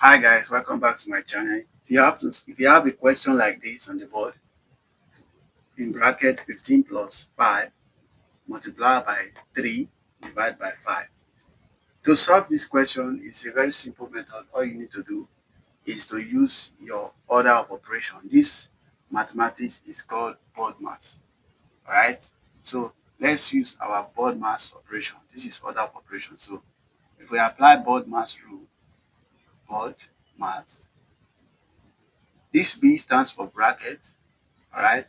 Hi guys, welcome back to my channel. If you have a question like this on the board, in bracket 15 plus 5 multiplied by 3 divided by 5. To solve this question is a very simple method. All you need to do is to use your order of operation. This mathematics is called BODMAS. Alright? So let's use our BODMAS operation. This is order of operation. So if we apply BODMAS rule, BODMAS, this B stands for bracket. Alright,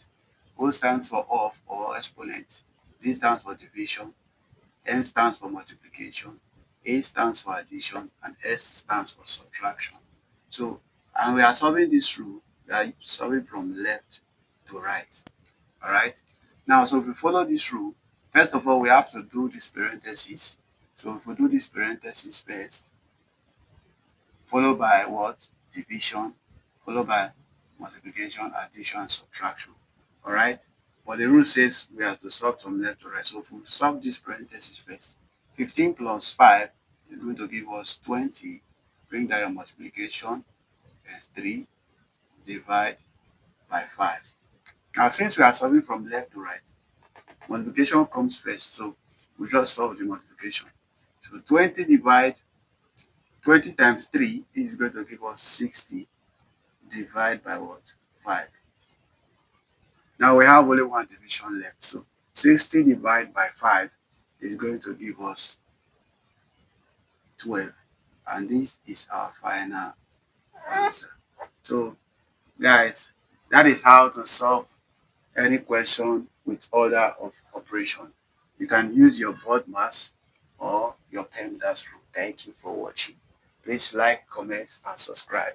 O stands for of or exponent, D stands for division, M stands for multiplication, A stands for addition, and S stands for subtraction. So, and we are solving this rule, we are solving from left to right. Alright, now so if we follow this rule, first of all we have to do this parenthesis. So if we do this parenthesis first, followed by what? Division, followed by multiplication, addition, and subtraction. Alright? But the rule says we have to solve from left to right. So if we solve this parenthesis first, 15 plus 5 is going to give us 20. Bring down your multiplication, that's 3, divide by 5. Now since we are solving from left to right, multiplication comes first. So we just solve the multiplication. So 20 times 3 is going to give us 60. Divide by what? 5. Now we have only one division left. So 60 divided by 5 is going to give us 12. And this is our final answer. So guys, that is how to solve any question with order of operation. You can use your BODMAS or your PEMDAS rule. Thank you for watching. Please like, comment, and subscribe.